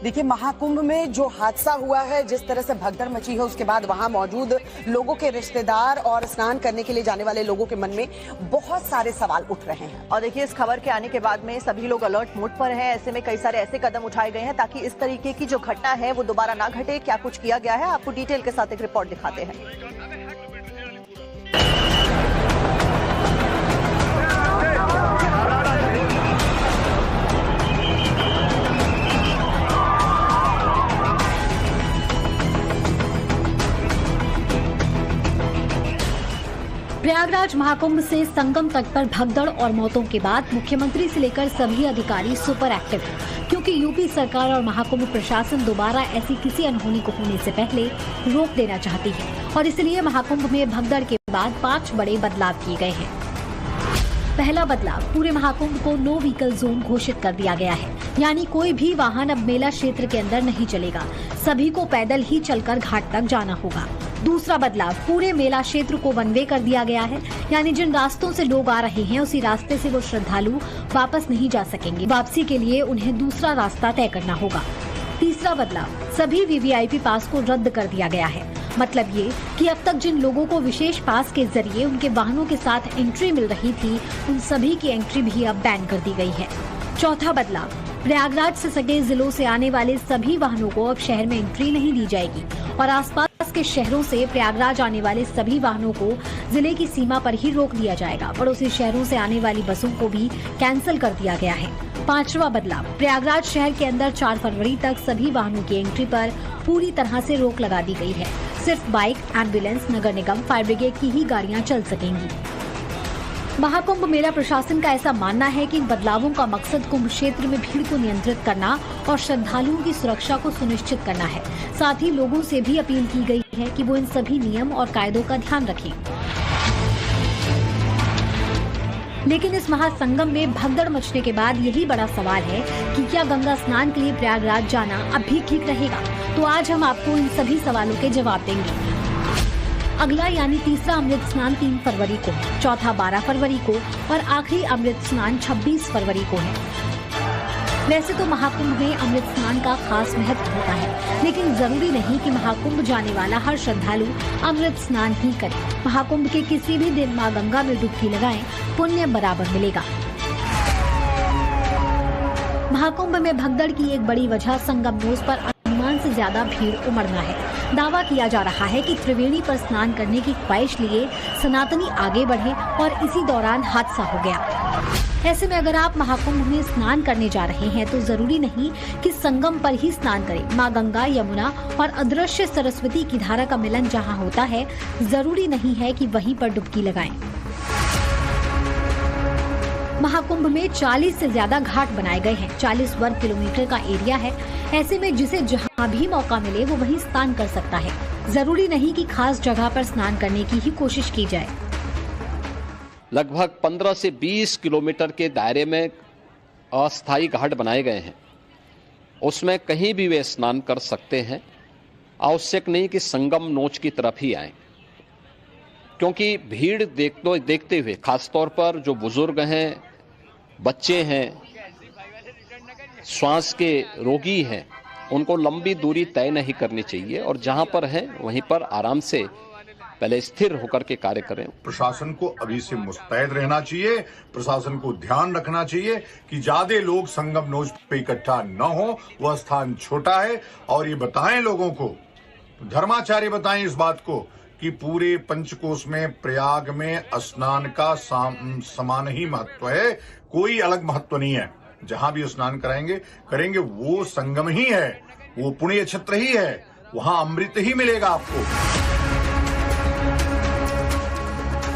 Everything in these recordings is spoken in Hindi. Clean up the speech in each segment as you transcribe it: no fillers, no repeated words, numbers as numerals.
देखिए, महाकुंभ में जो हादसा हुआ है, जिस तरह से भगदड़ मची है, उसके बाद वहां मौजूद लोगों के रिश्तेदार और स्नान करने के लिए जाने वाले लोगों के मन में बहुत सारे सवाल उठ रहे हैं। और देखिए, इस खबर के आने के बाद में सभी लोग अलर्ट मोड पर हैं। ऐसे में कई सारे ऐसे कदम उठाए गए हैं ताकि इस तरीके की जो घटना है वो दोबारा ना घटे। क्या कुछ किया गया है, आपको डिटेल के साथ एक रिपोर्ट दिखाते हैं। प्रयागराज महाकुंभ से संगम तट पर भगदड़ और मौतों के बाद मुख्यमंत्री से लेकर सभी अधिकारी सुपर एक्टिव हैं, क्योंकि यूपी सरकार और महाकुंभ प्रशासन दोबारा ऐसी किसी अनहोनी को होने से पहले रोक देना चाहती है और इसलिए महाकुंभ में भगदड़ के बाद 5 बड़े बदलाव किए गए हैं। पहला बदलाव, पूरे महाकुंभ को नो व्हीकल जोन घोषित कर दिया गया है, यानी कोई भी वाहन अब मेला क्षेत्र के अंदर नहीं चलेगा। सभी को पैदल ही चलकर घाट तक जाना होगा। दूसरा बदलाव, पूरे मेला क्षेत्र को वन वे कर दिया गया है, यानी जिन रास्तों से लोग आ रहे हैं उसी रास्ते से वो श्रद्धालु वापस नहीं जा सकेंगे। वापसी के लिए उन्हें दूसरा रास्ता तय करना होगा। तीसरा बदलाव, सभी वीवीआईपी पास को रद्द कर दिया गया है। मतलब ये कि अब तक जिन लोगों को विशेष पास के जरिए उनके वाहनों के साथ एंट्री मिल रही थी, उन सभी की एंट्री भी अब बैन कर दी गई है। चौथा बदलाव, प्रयागराज से सटे जिलों से आने वाले सभी वाहनों को अब शहर में एंट्री नहीं दी जाएगी और आसपास के शहरों से प्रयागराज आने वाले सभी वाहनों को जिले की सीमा पर ही रोक दिया जाएगा। पड़ोसी शहरों से आने वाली बसों को भी कैंसिल कर दिया गया है। पांचवा बदलाव, प्रयागराज शहर के अंदर 4 फरवरी तक सभी वाहनों की एंट्री पर पूरी तरह से रोक लगा दी गई है। सिर्फ बाइक, एम्बुलेंस, नगर निगम, फायर ब्रिगेड की ही गाड़ियां चल सकेंगी। महाकुंभ मेला प्रशासन का ऐसा मानना है कि इन बदलावों का मकसद कुंभ क्षेत्र में भीड़ को नियंत्रित करना और श्रद्धालुओं की सुरक्षा को सुनिश्चित करना है। साथ ही लोगों से भी अपील की गई है कि वो इन सभी नियम और कायदों का ध्यान रखें। लेकिन इस महासंगम में भगदड़ मचने के बाद यही बड़ा सवाल है कि क्या गंगा स्नान के लिए प्रयागराज जाना अब भी ठीक रहेगा? तो आज हम आपको इन सभी सवालों के जवाब देंगे। अगला यानी तीसरा अमृत स्नान 3 फरवरी को, चौथा 12 फरवरी को और आखिरी अमृत स्नान 26 फरवरी को है। वैसे तो महाकुंभ में अमृत स्नान का खास महत्व होता है, लेकिन जरूरी नहीं कि महाकुंभ जाने वाला हर श्रद्धालु अमृत स्नान ही करे। महाकुंभ के किसी भी दिन मां गंगा में डुबकी लगाएं, पुण्य बराबर मिलेगा। महाकुंभ में भगदड़ की एक बड़ी वजह संगमनोज पर अनुमान से ज्यादा भीड़ उमड़ना है। दावा किया जा रहा है कि त्रिवेणी पर स्नान करने की ख्वाहिश लिए सनातनी आगे बढ़े और इसी दौरान हादसा हो गया। ऐसे में अगर आप महाकुंभ में स्नान करने जा रहे हैं तो जरूरी नहीं कि संगम पर ही स्नान करें। मां गंगा, यमुना और अदृश्य सरस्वती की धारा का मिलन जहां होता है, जरूरी नहीं है कि वहीं पर डुबकी लगाएं। महाकुंभ में 40 से ज्यादा घाट बनाए गए हैं। 40 वर्ग किलोमीटर का एरिया है। ऐसे में जिसे जहां भी मौका मिले वो वहीं स्नान कर सकता है। जरूरी नहीं कि खास जगह पर स्नान करने की ही कोशिश की जाए। लगभग 15 से 20 किलोमीटर के दायरे में अस्थायी घाट बनाए गए हैं। उसमें कहीं भी वे स्नान कर सकते हैं। आवश्यक नहीं कि संगम नोच की तरफ ही आएं, क्योंकि भीड़ देखते हुए खासतौर पर जो बुजुर्ग हैं, बच्चे हैं, श्वास के रोगी हैं, उनको लंबी दूरी तय नहीं करनी चाहिए और जहां पर हैं वहीं पर आराम से पहले स्थिर होकर के कार्य करें। प्रशासन को अभी से मुस्तैद रहना चाहिए। प्रशासन को ध्यान रखना चाहिए कि ज्यादा लोग संगम नोज पे इकट्ठा न हो। वह स्थान छोटा है और ये बताएं लोगों को, धर्माचार्य बताएं इस बात को कि पूरे पंचकोश में प्रयाग में स्नान का समान ही महत्व है। कोई अलग महत्व नहीं है। जहां भी स्नान करेंगे वो संगम ही है, वो पुण्य क्षेत्र ही है, वहां अमृत ही मिलेगा आपको।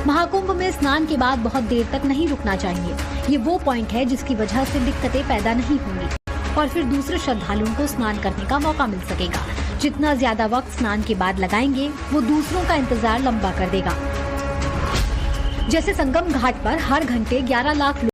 महाकुंभ में स्नान के बाद बहुत देर तक नहीं रुकना चाहिए। ये वो पॉइंट है जिसकी वजह से दिक्कतें पैदा नहीं होंगी और फिर दूसरे श्रद्धालुओं को स्नान करने का मौका मिल सकेगा। जितना ज्यादा वक्त स्नान के बाद लगाएंगे वो दूसरों का इंतजार लंबा कर देगा। जैसे संगम घाट पर हर घंटे 11 लाख